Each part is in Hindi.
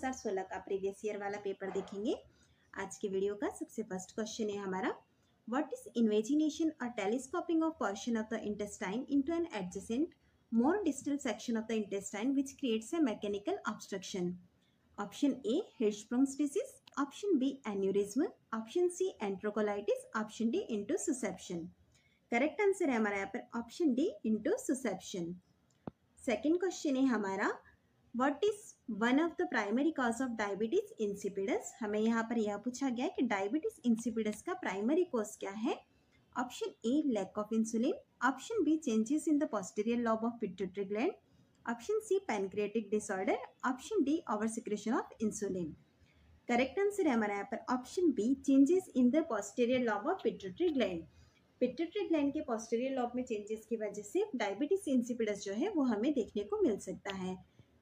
2016 का प्रीवियस ईयर वाला पेपर देखेंगे। आज के वीडियो का सबसे फर्स्ट क्वेश्चन है हमारा, व्हाट इज इन्वेजिनेशन और telescoping of portion of the intestine into an adjacent more distal section of the intestine which creates a mechanical obstruction. Option A, Hirschsprung's disease. Option B, aneurysm. Option C, enterocolitis. Option D, intussusception. Correct answer है हमारा यहाँ पर option D, intussusception. Second question है हमारा, what is one of the primary cause of diabetes insipidus. हमें यहाँ पर यह पूछा गया है कि डायबिटीज इंसिपिडस का प्राइमरी कॉज क्या है। Option A, lack of insulin. Option B, changes in the posterior lobe of pituitary gland. Option C, pancreatic disorder. Option D, over secretion of insulin. Correct answer है हमारा यहाँ पर option B, changes in the posterior lobe of pituitary gland. Pituitary gland के पोस्टीरियर लोब में चेंजेस की वजह से डायबिटीज इंसिपिडस जो है वो हमें देखने को मिल सकता है।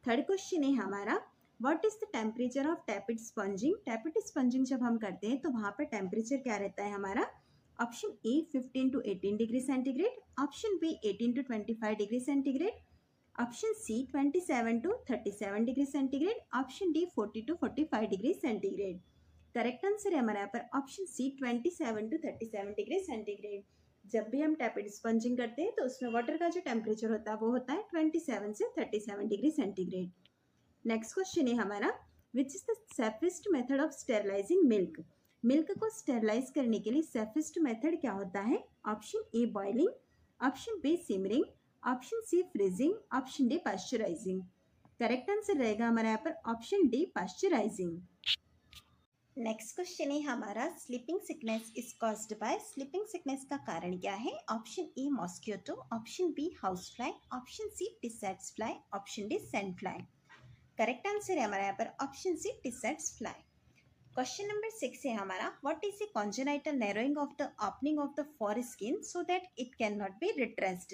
थर्ड क्वेश्चन है हमारा, what is the temperature of टैपिड spongin. टैपिड spongin जब हम करते हैं तो वहाँ पर टेम्परेचर क्या रहता है हमारा। Option A, 15 to 18 degree centigrade. Option B, 18 to 25 degree centigrade. Option C, 27 to 37 degree centigrade. Option D, 40 to 45 degree centigrade. Correct answer है हमारा यहाँ पर option C, 27 to 37 degree centigrade. जब भी हम टैपिड स्पंजिंग करते हैं तो उसमें वाटर का जो टेम्परेचर होता है वो होता है 27 से 37 डिग्री सेंटीग्रेड। नेक्स्ट क्वेश्चन है हमारा, which is the safest method of sterilising milk. Milk को स्टेरलाइज करने के लिए सेफेस्ट मेथड क्या होता है। Option A, boiling. Option B, simmering. Option C, freezing. Option D, pasteurising. Correct answer रहेगा हमारा यहाँ पर option D, pasteurising. Next question है हमारा, sleeping sickness is caused by. Sleeping sickness का कारण क्या है। Option A, mosquito. Option B, house fly. Option C, tsetse fly. Option D, sand fly. Correct answer है हमारा यहाँ पर option C, tsetse fly. Question number 6 है हमारा, what is a congenital narrowing of the opening of the foreskin so that it can not be retracted.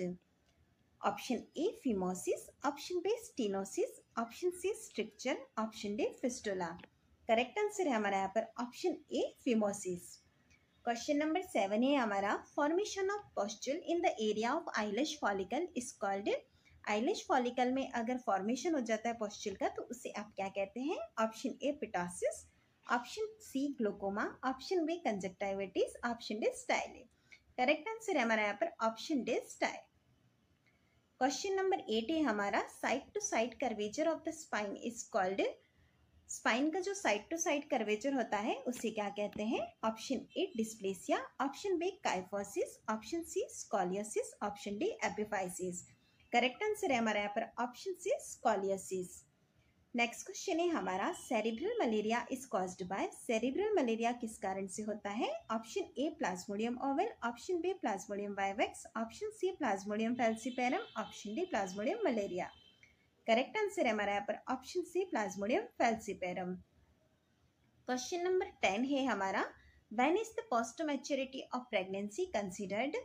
Option A, phimosis. Option B, stenosis. Option C, stricture. Option D, fistula. Correct answer है हमारा यहाँ पर option A, phimosis. Question number 7 है हमारा, formation of pustule in the area of eyelash follicle is called. Eyelash follicle में अगर फॉर्मेशन हो जाता है पस्टुल का तो उसे आप क्या कहते हैं। Option A, ptosis. Option C, glaucoma. Option B, conjunctivitis. Option D, stye. Correct answer है हमारा यहाँ पर option D, stye. Question number 8 है हमारा, side to side curvature of the spine is called. Spine का जो साइड टू साइड कर्वेचर होता है उसे क्या कहते हैं। Option A, dysplasia. Option B, kyphosis. Option C, scoliosis. Option D, epiphysis. Correct answer है हमारा यहाँ पर option C, scoliosis. Next question है हमारा, cerebral malaria is caused by. Cerebral malaria किस कारण से होता है। Option A, plasmodium ovale. Option B, plasmodium vivax. Option C, plasmodium falciparum. Option D, plasmodium malaria. Correct answer है हमारा यहाँ पर option C, plasmodium falciparum. Question number 10 है हमारा, when is the post maturity of pregnancy considered.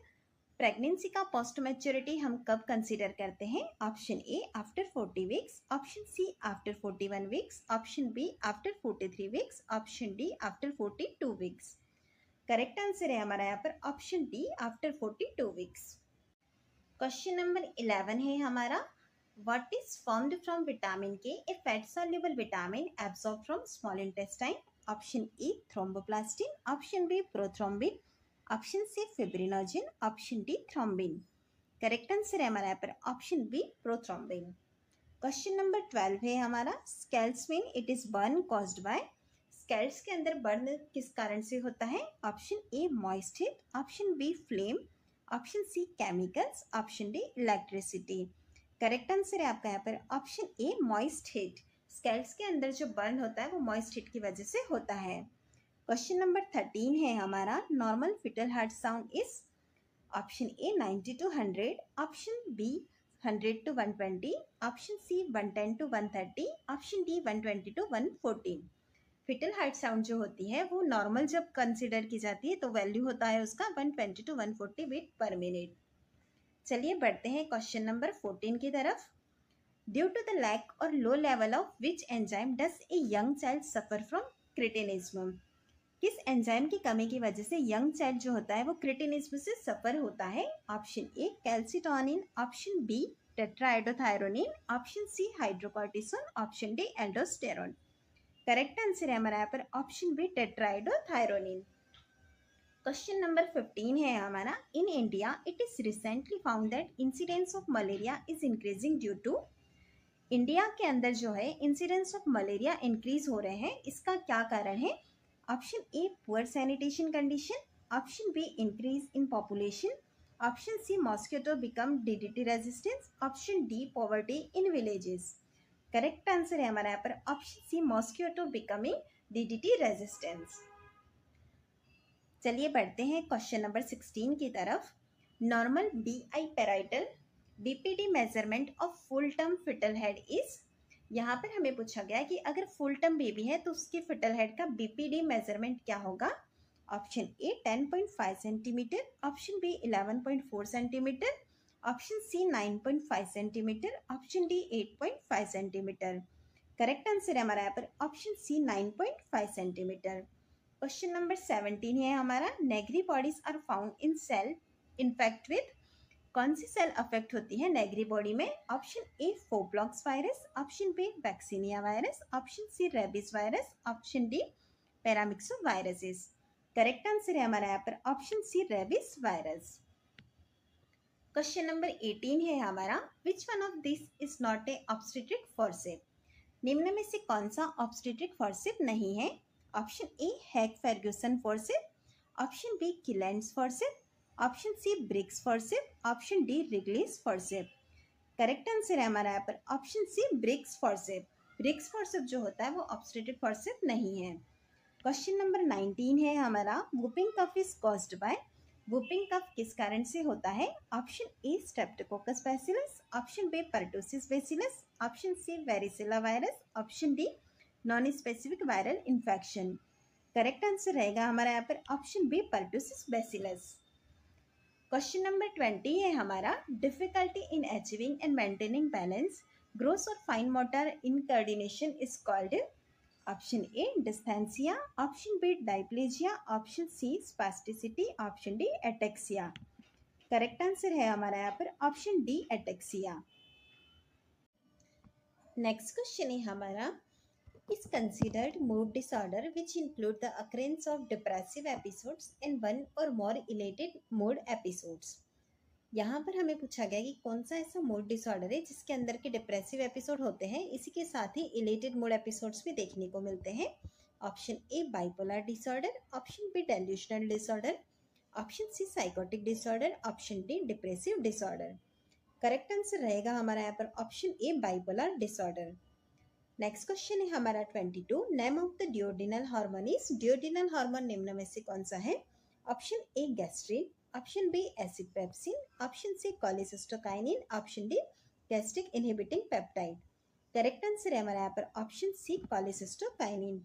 Pregnancy का पोस्ट मैच्योरिटी हम कब कंसीडर करते हैं। Option A, after 40 weeks. Option C, after 41 weeks. Option B, after 43 weeks. Option D, after 42 weeks. Correct answer है हमारा यहाँ पर option D, after 42 weeks. Question number 11 है हमारा, what is formed from vitamin K, a fat soluble vitamin absorbed from small intestine. Option A, thromboplastin. Option B, prothrombin. Option C, fibrinogen. Option D, thrombin. Correct answer है हमारा यहाँ पर option B, prothrombin. Question number 12 है हमारा, स्कैल्स में it is burn caused by. Scalds के अंदर बर्न किस कारण से होता है। Option A, moist heat. Option B, flame. Option C, chemicals. Option D, electricity. Correct answer है आपका यहाँ पर option A, moist heat. Scalds के अंदर जो बर्न होता है वो मॉइस्ट हीट की वजह से होता है। क्वेश्चन नंबर 13 है हमारा, normal fetal heart sound is. Option A, 90 to 100। Option B, 100 to 120। Option C, 110 to 130। Option D, 120 to 114। Fetal heart sound जो होती है वो नॉर्मल जब कंसिडर की जाती है तो वैल्यू होता है उसका 120 to 140 बीट पर मिनट। चलिए बढ़ते हैं क्वेश्चन नंबर 14 की तरफ। ड्यू टू द लैक और low level of which enzyme does a young child suffer from cretinism. किस एंजाइम की कमी की वजह से यंग चाइल्ड जो होता है वो क्रिटिनिज्म से सफर होता है। Option A, calcitonin. Option B, tetraiodothyronine. Option C, hydrocortisone. Option D, aldosterone. Correct answer है हमारा यहाँ पर option B tetraiodothyronine. Question number 15 है हमारा, in India it is recently found that incidence of malaria is increasing due to. India के अंदर जो है इंसिडेंस ऑफ मलेरिया इंक्रीज हो रहे हैं, इसका क्या कारण है? Option A poor sanitation condition, option B increase in population, option C mosquito become DDT resistance, option D poverty in villages. Correct answer है हमारा यहाँ पर option C mosquito becoming DDT resistance. चलिए बढ़ते हैं क्वेश्चन नंबर 16 की तरफ। Normal bi parietal BPD measurement of full term fetal head is. यहाँ पर हमें पूछा गया कि अगर फुल टर्म बेबी है तो उसके फिटल हेड का बीपीडी मेजरमेंट क्या होगा? Option A 10.5 centimetre, option B 11.4 centimetre, option C 9.5 centimetre, option D 8.5 centimetre. Correct answer है हमारा यहाँ पर option C 9.5 centimetre. Question number 17 है हमारा, Negri bodies are found in cell infect with. कौन सी सेल अफेक्ट होती है नेगरी बॉडी में? Option A fowlpox virus, option B vaccinia virus, option C rabies virus, option D paramyxo viruses. Correct answer है हमारा यहाँ पर option C rabies virus. Question number 18 है हमारा, which one of this is not a obstetric forcep. निम्न में से कौन सा ऑब्स्टेट्रिक फॉर्सेप नहीं है? Option A Haig Ferguson forcep, option B Kielland's forcep, option C Brix forcep, option D Wrigley's forcep. Correct answer है हमारा यहाँ पर option C Brix forcep. Brix forcep जो होता है वो ऑब्स्टेट्रिक फॉर्सेप नहीं है। क्वेश्चन नंबर 19 है हमारा, whooping cough is caused by. Whooping cough किस कारण से होता है? Option A streptococcus bacillus, option B pertussis bacillus, option C varicella virus, option D non specific viral infection. Correct answer रहेगा हमारा यहाँ पर option B pertussis bacillus. Question number 20 है हमारा, difficulty in achieving and maintaining balance gross और fine motor in coordination is called. Option A dysthesia, option B diplegia, option C spasticity, option D ataxia. Correct answer है हमारा यहाँ पर option D ataxia. Next question है हमारा, is considered mood disorder which include the occurrence of depressive episodes and one or more elated mood episodes। यहाँ पर हमें पूछा गया कि कौन सा ऐसा मूड डिसऑर्डर है जिसके अंदर के डिप्रेसिव एपिसोड होते हैं, इसी के साथ ही इलेटेड मूड एपिसोड्स भी देखने को मिलते हैं। Option A bipolar disorder, option B delusional disorder, option C psychotic disorder, option D depressive disorder. Correct answer रहेगा हमारा यहाँ पर option A bipolar disorder. Next question है हमारा 22, name of the duodenal hormone is. Duodenal hormone निम्न में से कौन सा है? Option A gastrin, option B acid pepsin, option C cholecystokinin, option D gastric inhibiting peptide. Correct answer है हमारा यहाँ पर ऑप्शन सी कोलेसिस्टोकाइनिन।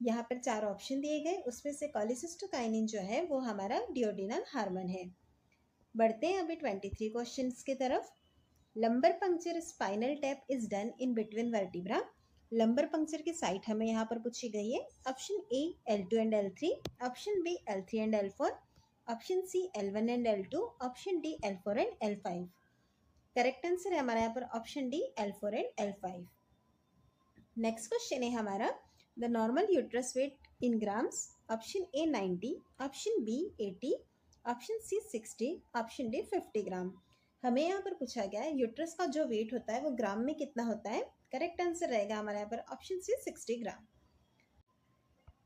यहाँ पर 4 ऑप्शन दिए गए, उसमें से कोलेसिस्टोकाइनिन जो है वो हमारा ड्यूओडेनल हार्मोन है। बढ़ते हैं अभी 23 क्वेश्चन की तरफ। Lumbar puncture spinal tap is done in between vertebra. Lumbar puncture की साइट हमें यहाँ पर पूछी गई है। Option A L2 and L3, option B L3 and L4, option C L1 and L2, option D L4 and L5। Correct answer है हमारा यहाँ पर option D L4 and L5। Next question है हमारा, the normal uterus weight in grams. Option A 90, option B 80, option C 60, option D 50 ग्राम। हमें यहाँ पर पूछा गया है यूट्रस का जो वेट होता है वो ग्राम में कितना होता है। करेक्ट आंसर रहेगा हमारे यहाँ पर option C 60 gram.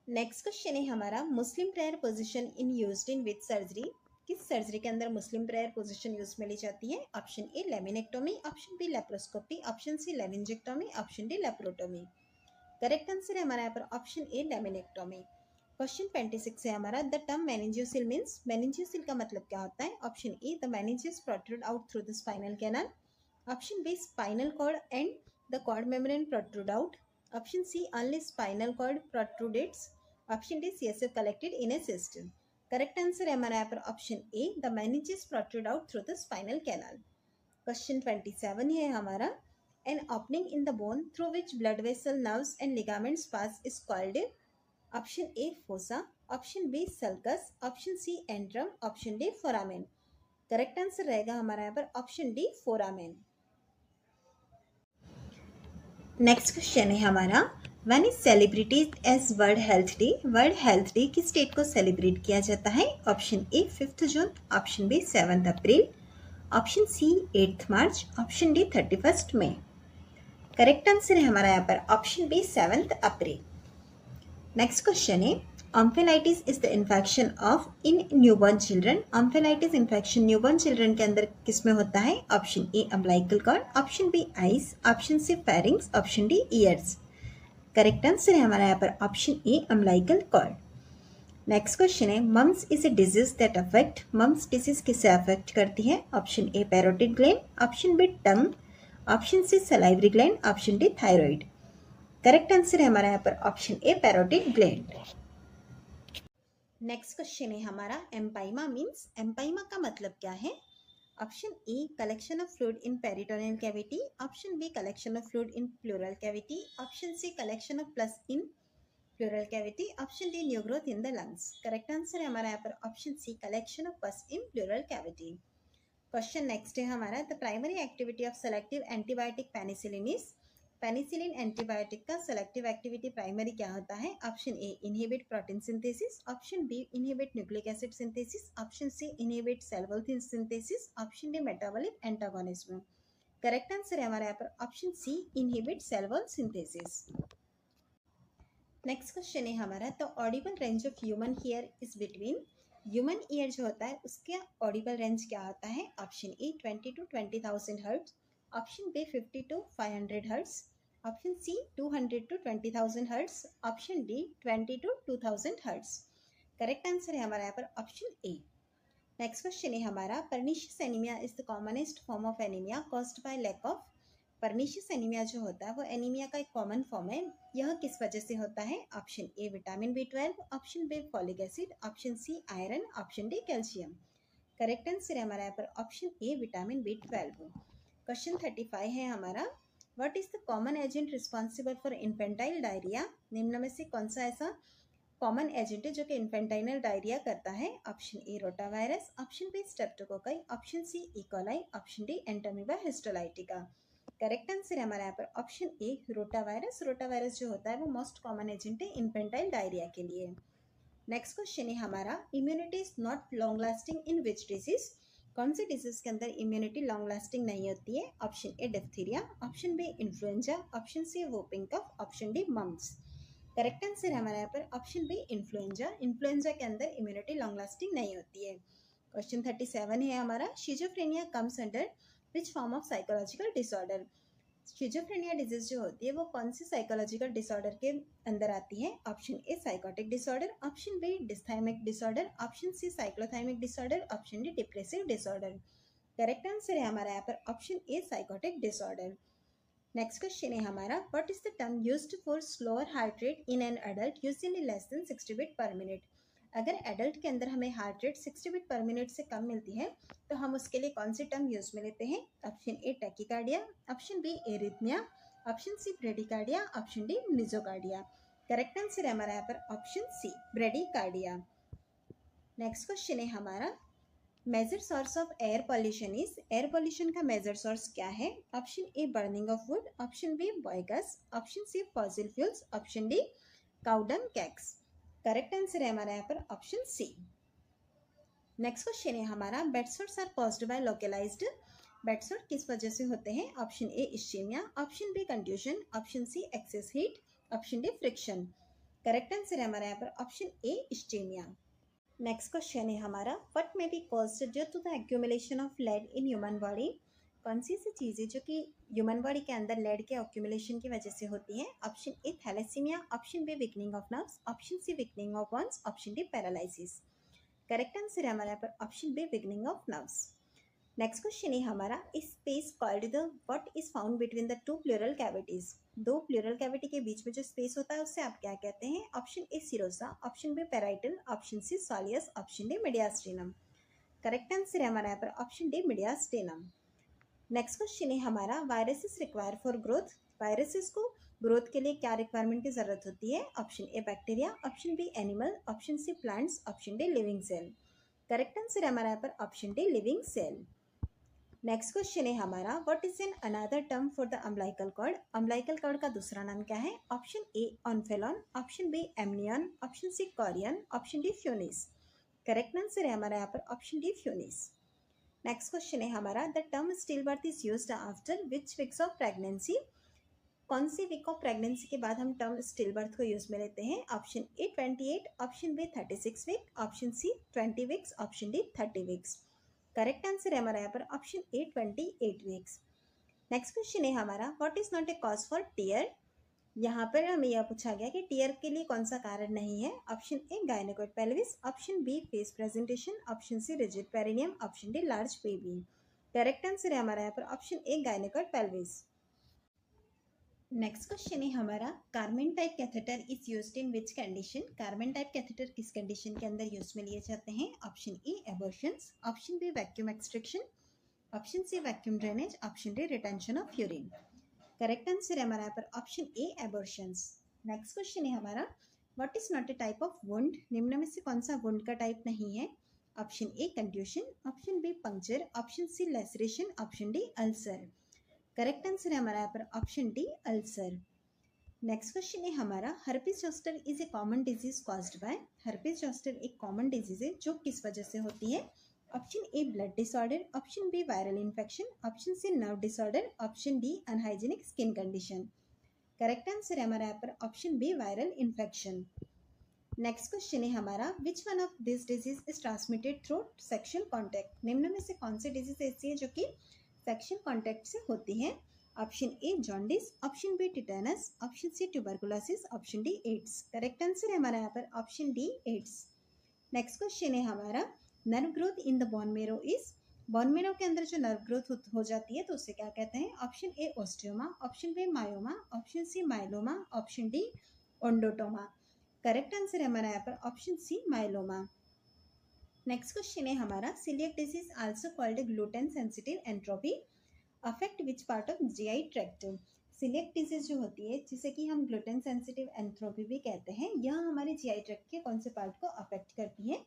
Next question है हमारा, Muslim prayer position in used in which surgery. किस सर्जरी के अंदर मुस्लिम प्रेयर पोजीशन यूज में ली जाती है? Option A laminectomy, option B laparoscopy, option C laryngectomy, option D laparotomy. Correct answer है हमारा यहाँ पर ऑप्शन ए लेमिनेक्टोमी। क्वेश्चन 26 है हमारा, the term meningocele means. Meningocele का मतलब क्या होता है? Option A the meninges protrude out through the spinal canal, option B spinal cord and the cord membrane protrude out, option C only spinal cord protrudes, option D CSF collected in a cyst। Correct answer है हमारा यहाँ पर option A the meninges protrude out through the spinal canal। Question 27 है हमारा, an opening in the bone through which blood vessel nerves and ligaments pass is called। Option A fossa, option B sulcus, option C antrum, option D foramen। Correct answer रहेगा हमारा यहाँ पर option D foramen। Next question है हमारा, when is celebrated as world health day? World health day किस डेट को सेलिब्रेट किया जाता है? Option A 5 June, option B 7 April, option C 8 March, option D 31 May. Correct answer है हमारा यहाँ पर option B 7 April. Next question है omphalitis is the infection of in newborn children. Omphalitis infection newborn children के अंदर किस में होता है? Option A umbilical cord, option B eyes, option C pharynx, option D ears. Correct answer है हमारा यहाँ पर option A umbilical cord. Next question है mumps is a disease that affect. Mumps disease किसे अफेक्ट करती है? Option A parotid gland, option B tongue, option C salivary gland, option D thyroid. Correct answer है हमारा यहाँ पर option A parotid gland. Next question है हमारा एम्पाइमा मीन्स। एम्पाइमा का मतलब क्या है? Option A collection of fluid in peritoneal cavity, option B collection of fluid in pleural cavity, option C collection of plus in pleural cavity, option D new growth in the lungs. Correct answer है हमारा यहाँ पर option C collection of pus in pleural cavity. Question next है हमारा the primary activity of selective antibiotic penicillin is. Penicillin antibiotic का सेलेक्टिव एक्टिविटी प्राइमरी क्या होता है? Option A inhibit protein synthesis, option B inhibit nucleic acid synthesis, option C inhibit cell wall synthesis, option D metabolic antagonism. Correct answer है हमारे यहाँ पर option C inhibit cell wall synthesis. Next question है हमारा the audible range of human hear is between. Human ear जो होता है उसका ऑडिबल रेंज क्या होता है? Option A 20 to 20,000 hertz, option B 50 to 500 hertz, option C 200 to 20,000 hertz, option D 20 to 2,000 hertz. Correct answer है हमारा यहाँ पर ऑप्शन ए। नेक्स्ट क्वेश्चन है हमारा pernicious anaemia is the commonest form of anaemia caused by lack of. Pernicious anaemia जो होता है वो एनीमिया का एक कॉमन फॉर्म है, यह किस वजह से होता है? Option A vitamin B12, option B folic acid, option C iron, option D calcium. Correct answer है हमारा यहाँ पर option A vitamin B12। Question 35 है हमारा what is the common agent responsible for infantile diarrhoea. निम्न में से कौन सा ऐसा कॉमन एजेंट है जो कि इन्फेंटाइनल डायरिया करता है? Option A rotavirus, option B streptococci, option C E coli, option D entamoeba histolytica. Correct answer है हमारे यहाँ पर ऑप्शन ए रोटावायरस। रोटावायरस जो होता है वो मोस्ट कॉमन एजेंट है इन्फेंटाइल डायरिया के लिए। नेक्स्ट क्वेश्चन है हमारा immunity is not long lasting in which disease. कौन से डिजीज के अंदर इम्यूनिटी लॉन्ग लास्टिंग नहीं होती है? Option A diphtheria, option B influenza, option C whooping cough, option D mumps. Correct answer है हमारे यहाँ पर ऑप्शन बी इन्फ्लुएंजा। इन्फ्लुएंजा के अंदर इम्यूनिटी लॉन्ग लास्टिंग नहीं होती है। क्वेश्चन 37 है हमारा schizophrenia comes under which form of psychological disorder. Schizophrenia disease जो होती है वो कौन सी साइकोलॉजिकल डिसऑर्डर के अंदर आती है? Option A psychotic disorder, option B dysthymic disorder, option C cyclothymic disorder, option D depressive disorder. Correct answer है हमारा यहाँ पर option A psychotic disorder. Next question है हमारा what is the term used for slower heart rate in an adult usually less than 60 beat per minute. अगर एडल्ट के अंदर हमें heart rate 60 beat per minute से कम मिलती है तो हम उसके लिए कौन सी टर्म यूज में लेते हैं? Option A tachycardia, option B arrhythmia, option C bradycardia, option D myocardia. Correct answer है हमारा यहाँ पर option C bradycardia. Next question है हमारा major source of air pollution is. Air pollution का मेजर सोर्स क्या है? Option A burning of wood, option B biogas, option C fossil fuels, option D cow dung cakes. Correct answer है हमारा यहाँ पर ऑप्शन सी। नेक्स्ट क्वेश्चन है हमारा bed sores are caused by localised. Bed sore किस वजह से होते हैं? Option A ischaemia, option B contusion, option C excess heat, option D friction. Correct answer है हमारा यहाँ पर option A ischaemia. Next question है हमारा what may be caused due to the accumulation of lead in human body. कौन सी ऐसी चीज़ें जो कि ह्यूमन बॉडी के अंदर लेड के एक्यूमुलेशन की वजह से होती है? Option A thalassaemia, option B weakening of nerves, option C weakening of bones, option D paralysis. Correct answer है हमारा यहाँ पर option B weakening of nerves. Next question है हमारा space called the what is found between the two pleural cavities. दो प्लूरल कैविटी के बीच में जो स्पेस होता है उससे आप क्या कहते हैं? Option A serosa, option B parietal, option C soleus, option D mediastinum. Correct answer है हमारा यहाँ पर option D mediastinum. Next question है हमारा viruses require for growth. Viruses को ग्रोथ के लिए क्या रिक्वायरमेंट की जरूरत होती है? Option A bacteria, option B animal, option C plants, option D living cell. Correct answer है हमारा यहाँ पर option D living cell. Next question है हमारा, what is an another term for the umbilical cord? Umbilical cord का दूसरा नाम क्या है? Option A omphalon, option B amnion, option C chorion, option D funis. Correct answer है हमारा यहाँ पर option D funis. Next question है हमारा, the term still birth is used after which weeks of pregnancy? कौन सी वीक ऑफ प्रेगनेंसी के बाद हम टर्म स्टिल बर्थ को यूज में लेते हैं? Option A 28, option B 36 week, option C 20 weeks, option D 30 weeks. Correct answer है हमारा यहाँ पर option A 28 weeks. Next question है हमारा, what is not a cause for tear? यहाँ पर हमें यह पूछा गया कि टीयर के लिए कौन सा कारण नहीं है? Option A gynaecoid pelvis, option B face presentation, option C rigid perineum, option D large baby. Correct answer है हमारा यहाँ पर option A gynaecoid pelvis. Next question है हमारा, Karman type catheter is used in which condition? Karman type catheter किस कंडीशन के अंदर यूज में लिए जाते हैं? Option A abortions, option B vacuum extraction, option C vacuum drainage, option D retention of urine. Correct answer है हमारा यहाँ पर option A abortions. Next question है हमारा, what is not A type of wound? निम्न में से कौन सा वुंड का टाइप नहीं है? Option A contusion, option B puncture, option C laceration, option D ulcer. Correct answer है हमारा यहाँ पर option D ulcer. Next question है हमारा, herpes zoster is a common disease caused by? Herpes zoster एक कॉमन डिजीज है जो किस वजह से होती है? Option A blood disorder, option B viral infection, option C nerve disorder, option D unhygienic skin condition. Correct answer है हमारा यहाँ पर option B viral infection. Next question है हमारा, which one of this disease is transmitted through sexual contact? निम्न में से कौन सी डिजीज ऐसी है जो कि सेक्शुअल कॉन्टैक्ट से होती है? Option A jaundice, option B tetanus, option C tuberculosis, option D AIDS. Correct answer है हमारा यहाँ पर option D AIDS. Next question है हमारा, nerve growth in the bone marrow is? Bone marrow के अंदर जो नर्व ग्रोथ हो जाती है तो उसे क्या कहते हैं? Option A osteoma, option B myoma, option C myeloma, option D odontoma. Correct answer है हमारा यहाँ पर option C myeloma. Next question है हमारा, celiac disease also called gluten sensitive enteropathy affect which part of GI tract? Celiac disease जो होती है जिसे कि हम ग्लूटेन सेंसिटिव एंट्रोपी भी कहते हैं, यह हमारे जीआई ट्रैक्ट के कौन से पार्ट को अफेक्ट करती है?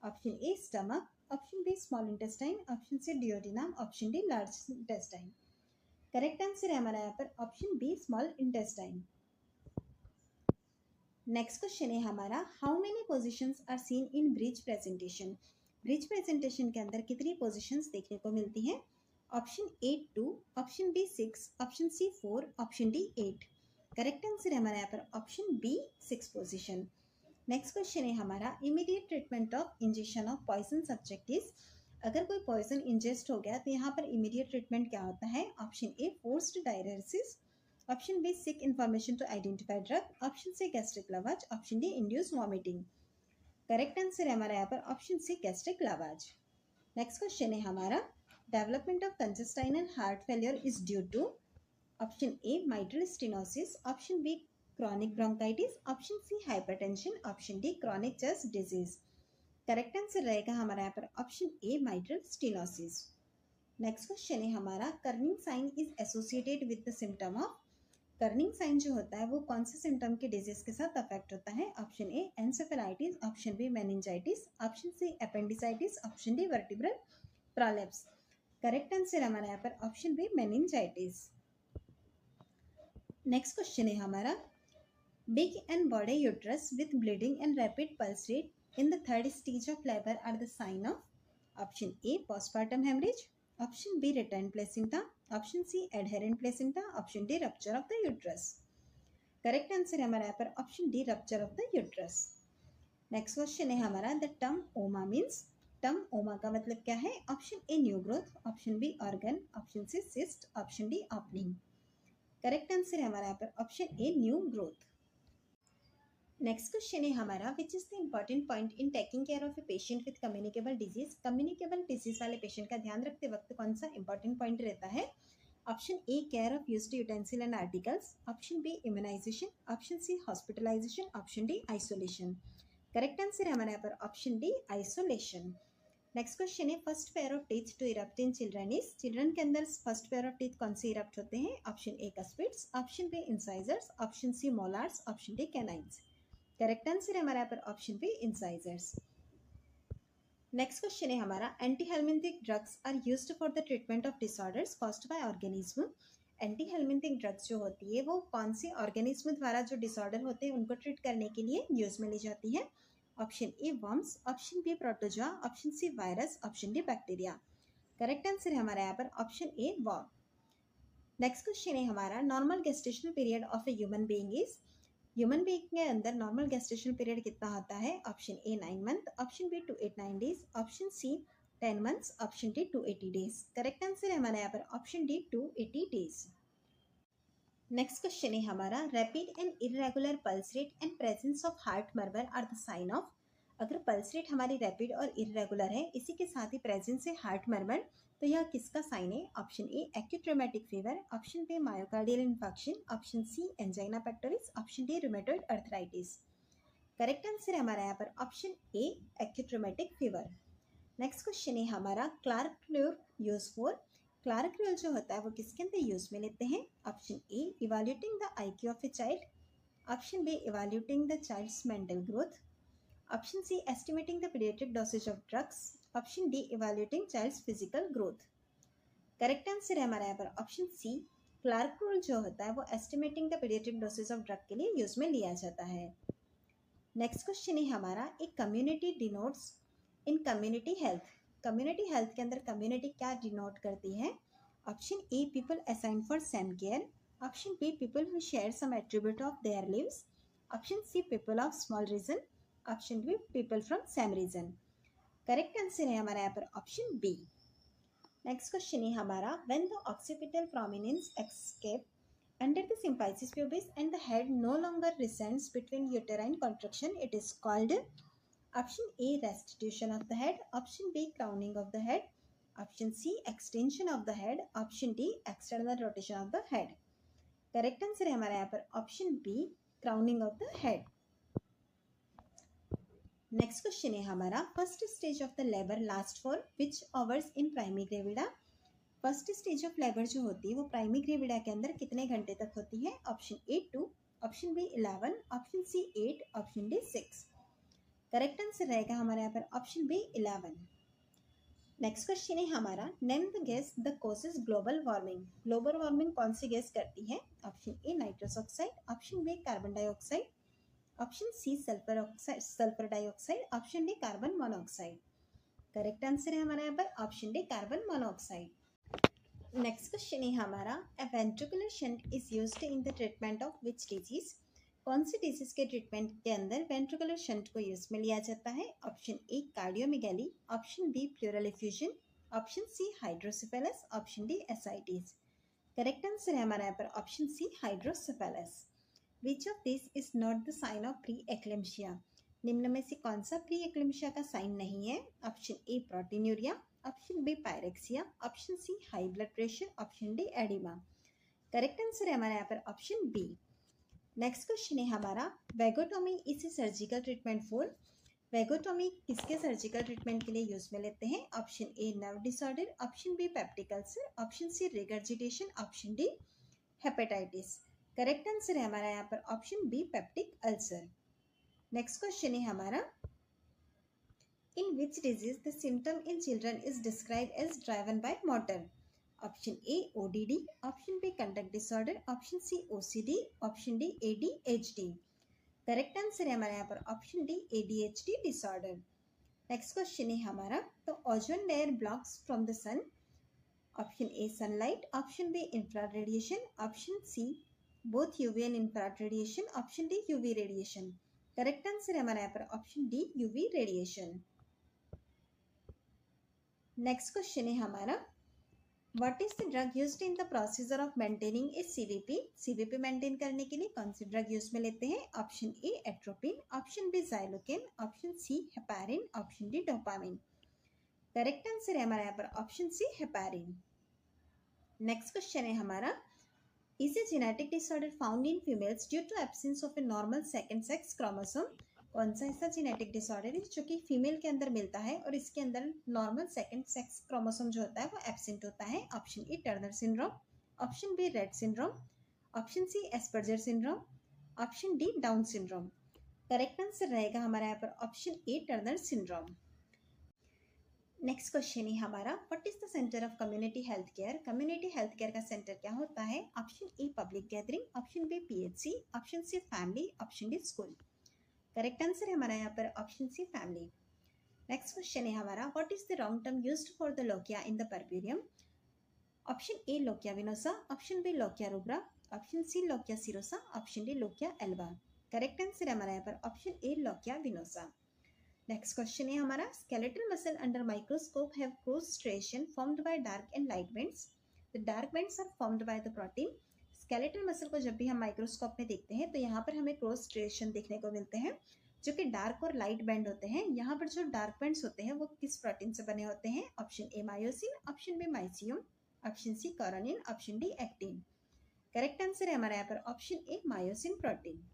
Option A stomach, option B small intestine, option C duodenum, option D large intestine. Correct answer है हमारा यहाँ पर option B small intestine. Next question है हमारा, how many positions are seen in bridge presentation? Bridge presentation के अंदर कितनी पोजीशंस देखने को मिलती हैं? Option A 2, option B 6, option C 4, option D 8। Correct answer है हमारा यहाँ पर option B 6 position. Next question है हमारा, immediate treatment of injection of poison subject is? अगर कोई पॉइजन इंजेस्ट हो गया तो यहाँ पर इमीडिएट ट्रीटमेंट क्या होता है? Option A forced diuresis, option B seek information to identify drug, option C gastric lavage, option D induce vomiting. Correct answer है हमारा यहाँ पर option C gastric lavage. Next question है हमारा, development of congestive heart failure is due to? Option A mitral stenosis, option B chronic bronchitis, option C hypertension, option D chronic chest disease. Correct answer रहेगा हमारा यहाँ पर option A mitral stenosis. Next question है हमारा, Kernig sign is associated with the symptom of? Kernig sign जो होता है वो कौन से सिम्टम के डिजीज के साथ अफेक्ट होता है? Option A encephalitis, option B meningitis, option C appendicitis, option D vertebral prolapse. Correct answer हमारा यहाँ पर option B meningitis. Next question है हमारा, big and body uterus with bleeding and rapid pulse rate in the third stage of labour are the sign of? Option A postpartum haemorrhage, option B return placenta, option C adherent placenta, option D rupture of the uterus. Correct answer है हमारा यहाँ पर option D rupture of the uterus. Next question है हमारा, the term oma means? Term oma का मतलब क्या है? Option A new growth, option B organ, option C cyst, option D opening. Correct answer है हमारा यहाँ पर option A new growth. Next question है हमारा, which is the important point in taking care of a patient with communicable disease? Communicable disease वाले पेशेंट का ध्यान रखते वक्त कौन सा इंपॉर्टेंट पॉइंट रहता है? Option A care of used utensil and articles, option B immunisation, option C hospitalisation, option D isolation. Correct answer है हमारे यहाँ पर option D isolation. Next question है, first pair of teeth to erupt in children is? Children के अंदर फर्स्ट पेयर ऑफ टीथ कौन से इरप्ट होते हैं? Option A cuspids, option B incisors, option C molars, option D canines. Correct answer है हमारे यहाँ पर option B incisors. Next question है हमारा, anti helminthic drugs are used for the treatment of disorders caused by organism. Anti helminthic drugs जो होती है वो कौन से ऑर्गेनिज्म द्वारा जो डिसऑर्डर होते हैं उनको ट्रीट करने के लिए यूज में ली जाती है? Option A worms, option B protozoa, option C virus, option D bacteria. Correct answer है हमारा यहाँ पर option A worm. Next question है हमारा, normal gestational period of a human being is. Human being के अंदर नॉर्मल गेस्टेशनल पीरियड कितना होता है? Option A 9 month, option B 289 days, option C 10 months, option D 280 days. Correct answer है हमारा यहाँ पर option D 280 days. Next question है हमारा, rapid and irregular pulse rate and presence of heart murmur are the sign of. अगर पल्स रेट हमारी रैपिड और इरेगुलर है, इसी के साथ ही प्रेजेंस है हार्ट मर्मर, तो यह किसका साइन है? Option A acute rheumatic fever, option B myocardial infection, option C angina pectoris, option D rheumatoid arthritis. Correct answer है हमारा यहाँ पर option A acute rheumatic fever. Next question है हमारा, क्लार्क्रियोल यूज फॉर। क्लार्क्रियोल जो होता है वो किसके अंदर यूज में लेते हैं? Option A evaluating the IQ of a child, option B evaluating the child's mental growth, option C estimating the paediatric dosage of drugs, option D evaluating child's physical growth. Correct answer है हमारा यहाँ पर ऑप्शन सी, क्लार्क रूल जो होता है वो estimating the paediatric dosage of drug के लिए यूज में लिया जाता है। नेक्स्ट क्वेश्चन है हमारा, एक community denotes in community health. Community health के अंदर कम्युनिटी क्या डिनोट करती है? Option A people assigned for same care, option B people who share some attribute of their lives, option C people of small region, option B people from same region. Correct answer है हमारा यहाँ पर ऑप्शन बी। नेक्स्ट क्वेश्चन है हमारा, when the occipital prominence escape under the symphysis pubis and the head no longer descends between uterine contraction, it is called option A restitution of the head, option B crowning of the head, option C extension of the head, option D external rotation of the head। Correct answer है हमारा यहाँ पर option B crowning of the head. Next question है हमारा, first stage of the labour last for which hours in primary gravida. First stage of labour जो होती है वो प्राइमरी ग्रेविडा के अंदर कितने घंटे तक होती है? Option A 2, option B 11, option C 8, option D 6। Correct answer रहेगा हमारे यहाँ पर ऑप्शन बी 11। नेक्स्ट क्वेश्चन है हमारा, name the gas the causes global warming. Global warming कौन सी गैस करती है? Option A nitrous oxide, option B carbon dioxide, option C sulphur dioxide, option D carbon monoxide. Correct answer है हमारे यहाँ पर option D carbon monoxide. Next question है हमारा, a ventricular shunt is used in the treatment of which disease. कौन सी डिजीज के ट्रीटमेंट के अंदर वेंट्रिकुलर शंट को यूज में लिया जाता है? Option A cardiomegaly, option B pleural effusion, option C hydrocephalus, option D ascites. Correct answer है हमारा यहाँ पर option C hydrocephalus. Which of this is not the sign of pre eclampsia. निम्न में से कौन सा प्री एक्लेम्शिया का साइन नहीं है? Option A proteinuria, option B pyrexia, option C high blood pressure, option D oedema. Correct answer है हमारा यहाँ पर ऑप्शन बी। नेक्स्ट क्वेश्चन है हमारा, vagotomy is a surgical treatment for. Vagotomy किसके सर्जिकल ट्रीटमेंट के लिए यूज में लेते हैं? Option A nerve disorder, option B peptic ulcer, option C regurgitation, option D hepatitis. Correct answer है हमारा यहाँ पर option B peptic ulcer. Next question है हमारा, in which disease the symptom in children is described as driven by motor? Option A ODD, option B conduct disorder, option C OCD, option D ADHD। Correct answer है हमारे यहाँ पर option D ADHD disorder. Next question है हमारा, तो ozone layer blocks from the sun. Option A sunlight, option B infrared radiation, option C both UV and infrared radiation, option D UV radiation. Correct answer है हमारे यहाँ पर option D UV radiation. Next question है हमारा, what is the drug used in the procedure of maintaining a CVP. CVP maintain करने के लिए कौन सी ड्रग यूज में लेते हैं? Option A atropine, option B xylocaine, option C heparin, option D dopamine. Correct answer है हमारा यहाँ पर option C heparin. Next question है हमारा, is a genetic disorder found in females due to absence of a normal second sex chromosome. कौन सा ऐसा जेनेटिक डिसऑर्डर है जो कि फीमेल के अंदर मिलता है और इसके अंदर नॉर्मल सेकंड सेक्स क्रोमोसोम जो होता है वो एब्सेंट होता है? Option A Turner syndrome, option B Rett syndrome, option C Asperger syndrome, option D Down syndrome. Correct answer रहेगा हमारा यहाँ पर option A Turner syndrome. Next question है हमारा, what is the centre of community health care? Community health care का सेंटर क्या होता है? Option A public gathering, option B PHC, option C family, option D school. Correct answer है हमारा यहाँ पर option C family. Next question है हमारा, what is the wrong term used for the lochia in the puerperium? Option A lochia venosa, option B lochia rubra, option C lochia serosa, option D lochia alba. Correct answer है हमारा यहाँ पर option A lochia venosa. Next question है हमारा, skeletal muscle under microscope have cross striation formed by dark and light bands. The dark bands are formed by the protein. skeletal muscle को जब भी हम माइक्रोस्कोप में देखते हैं तो यहाँ पर हमें क्रॉस स्ट्रिएशन देखने को मिलते हैं जो कि डार्क और लाइट बैंड होते हैं। यहाँ पर जो डार्क बैंड्स होते हैं वो किस प्रोटीन से बने होते हैं? Option A myosin, option B mysium, option C coronin, option D actin. Correct answer है हमारा यहाँ पर option A myosin protein.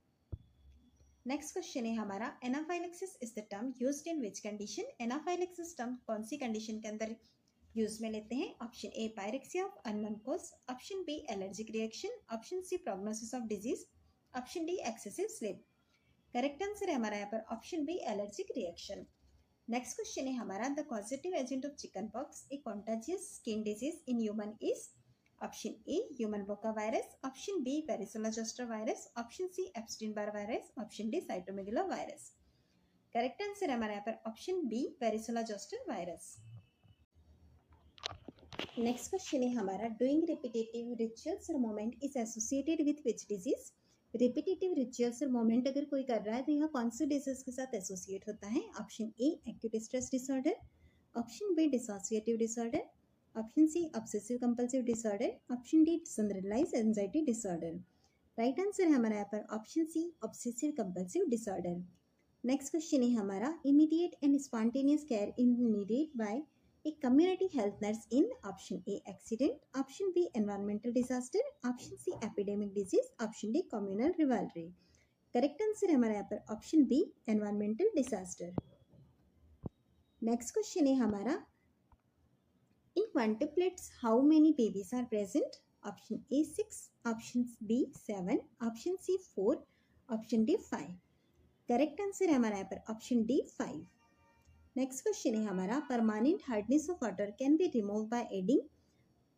Next question है हमारा, anaphylaxis is the term used in which condition? Anaphylaxis term कौन सी कंडीशन के अंदर यूज में लेते हैं? Option A pyrexia of unknown cause, option B allergic reaction, option C prognosis of disease, option D excessive sleep. Correct answer है हमारा यहाँ पर option B allergic reaction. Next question है हमारा, the causative agent of chicken pox a contagious skin disease in human is? Option A human boca virus, option B varicella zoster virus, option C Epstein Barr virus, option D cytomegalo virus. Correct answer है हमारा यहाँ पर option B varicella zoster virus. Next question है हमारा, डूइंग रिपीटेटिव रिचुअल्स और movement is associated with which disease? Repetitive rituals और मोमेंट अगर कोई कर रहा है तो यहाँ कौन सी डिजीज के साथ एसोसिएट होता है? Option A acute stress disorder, option B dissociative disorder, option C obsessive compulsive disorder, option D generalised anxiety disorder. Right answer है हमारा यहाँ पर option C obsessive compulsive disorder. Next question है हमारा, immediate and spontaneous care in needed by a community health nurse in? Option A accident, option B environmental disaster, option C epidemic disease, option D communal रिवाल्ट्री। करेक्ट आंसर है हमारा यहाँ पर option B environmental disaster. Next question है हमारा, in quintuplets how many babies are present? Option A 6, option B 7, option C 4, option D 5। Correct answer है हमारा यहाँ पर ऑप्शन डी 5। नेक्स्ट क्वेश्चन है हमारा, permanent hardness of water can be remove by adding?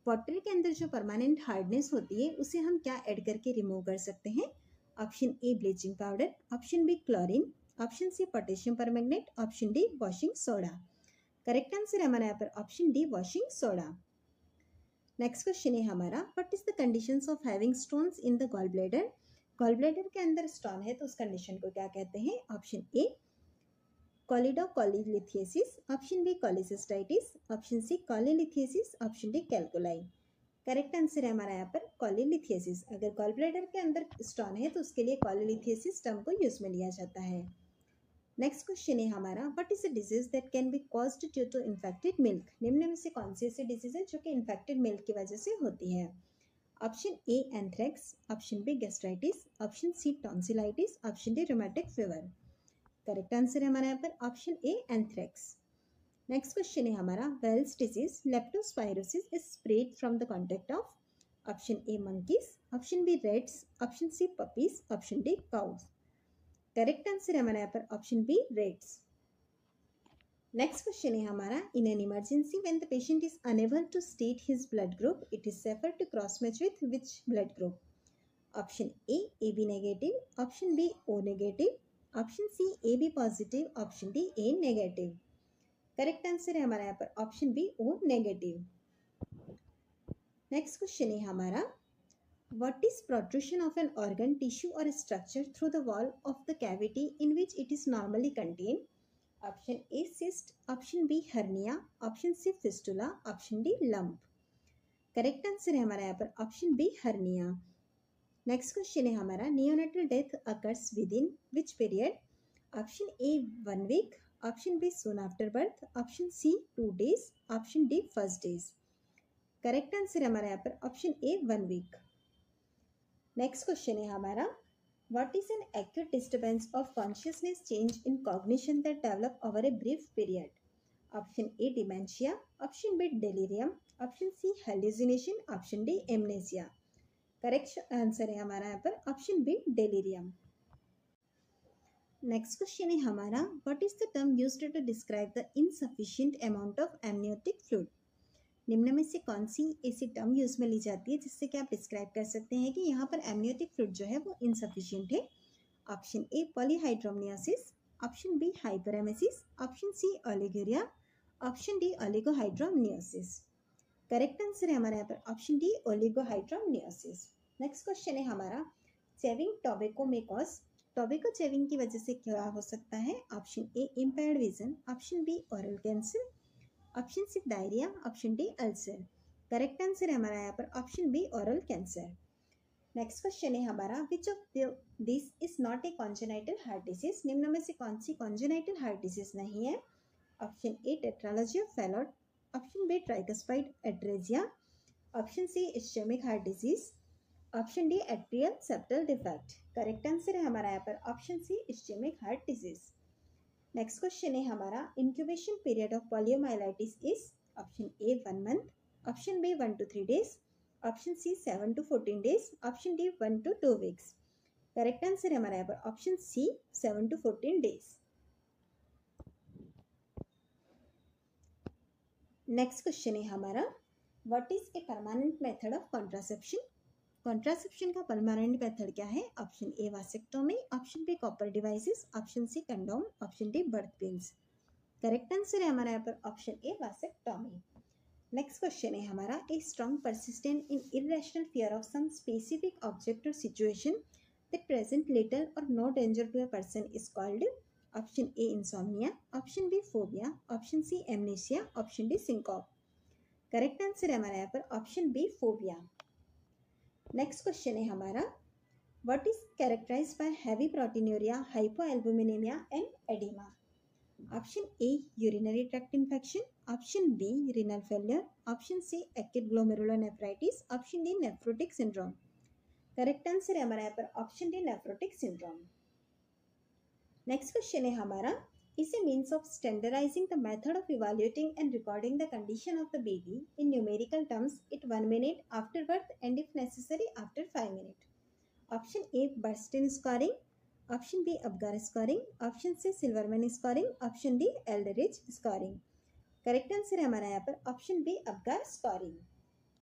Water के अंदर जो परमानेंट हार्डनेस होती है उसे हम क्या ऐड करके रिमूव कर सकते हैं? Option A bleaching powder, option B chlorine, option C potassium permanganate, option D washing soda. Correct answer है हमारा यहाँ पर option D washing soda. Next question है हमारा, what is the conditions of having stones in the gall bladder? Gall bladder के अंदर स्टोन है तो उस कंडीशन को क्या कहते हैं? Option A choledocholithiasis, option B cholecystitis, option C cholelithiasis, option D calculi. Correct answer है हमारा यहाँ पर कोलिलिथियासिस। अगर गॉल ब्लैडर के अंदर स्टोन है तो उसके लिए कोलिलिथियासिस टर्म को यूज में लिया जाता है। नेक्स्ट क्वेश्चन है हमारा, what is the disease that can be caused due to infected milk? निम्न में से कौन सी ऐसी डिजीज है जो कि इन्फेक्टेड मिल्क की वजह से होती है? Option A anthrax, option B gastritis, option C tonsillitis, option D rheumatic fever. Correct answer है हमारा यहाँ पर option A anthrax. Next question है हमारा, Weil's disease leptospirosis is spread from the contact of? Option A monkeys, option B rats, option C puppies, option D cows. Correct answer है हमारा यहाँ पर option B rats. Next question है हमारा, in an emergency when the patient is unable to state his blood group it is safer to cross match with which blood group? Option A B negative, option B O negative, option C A B positive, option D A negative. Correct answer है हमारा यहाँ पर option B O negative. Next question है हमारा, what is protrusion of an organ, tissue or structure through the wall of the cavity in which it is normally contained? Option A cyst, option B hernia, option C fistula, option D lump। Correct answer है हमारा यहाँ पर option B hernia। Next question है हमारा, neonatal death occurs within which period? Option A 1 week, option B soon after birth, option C 2 days, option D first days। Correct answer है हमारा यहाँ पर option A 1 week। Next question है हमारा, what is an acute disturbance of consciousness change in cognition that develop over a brief period? Option A dementia, option B delirium, option C hallucination, option D amnesia. Correct answer है हमारा यहाँ पर option B delirium. Next question है हमारा, what is the term used to describe the insufficient amount of amniotic fluid? निम्न में से कौन सी ऐसी टर्म यूज में ली जाती है जिससे कि आप डिस्क्राइब कर सकते हैं कि यहाँ पर एमनियोटिक फ्लूइड जो है वो इनसफिशिएंट है? Option A polyhydramnios, option B hyperemesis, option C oliguria, option D oligohydramnios. Correct answer है हमारा यहाँ पर option D oligohydramnios. Next question है हमारा, chewing tobacco may cause, tobacco chewing की वजह से क्या हो सकता है? Option A impaired vision, option B oral cancer, option C diarrhoea, option D ulcer. Correct answer है हमारा यहाँ पर option B oral cancer. Next question है हमारा, विच of this is not A congenital heart disease? निम्न में से कौन सी कॉन्जेनाइटल हार्ट डिजीज नहीं है? Option A tetralogy of Fallot, option B tricuspid atresia, option C ischaemic heart disease, option D atrial septal defect. Correct answer है हमारा यहाँ पर option C ischaemic heart disease. Next question है हमारा, incubation period of poliomyelitis is? Option A 1 month, option B 1 to 3 days, option C 7 to 14 days, option D 1 to 2 weeks। Correct answer है हमारा यहाँ पर option C 7 to 14 days। Next question है हमारा, what is a permanent method of contraception? Contraception का परमानेंट मेथड क्या है? Option A vasectomy, option B copper devices, option C condom, option D birth pills. Correct answer है हमारा यहाँ पर option A vasectomy. Next question है हमारा, a strong persistent in irrational fear of some specific object और सिचुएशन दैट प्रेजेंट लिटिल और no danger to a person is called? Option A insomnia, option B phobia, option C amnesia, option D syncope. Correct answer है हमारा यहाँ पर option B phobia. Next question है हमारा, what is characterised by heavy proteinuria, hypoalbuminaemia and oedema? Option A urinary tract infection, option B renal failure, option C acute glomerulonephritis, option D nephrotic syndrome. Correct answer है हमारा यहाँ पर option D nephrotic syndrome. Next question है हमारा, is a means of standardizing the method of evaluating and recording the condition of the baby in numerical terms at 1 minute after birth and if necessary after 5 minutes. Option A Bernstein scoring, option B Apgar scoring, option C Silverman scoring, option D Eldridge scoring. Correct answer है हमारा यहाँ पर ऑप्शन बी अपगार स्कोरिंग।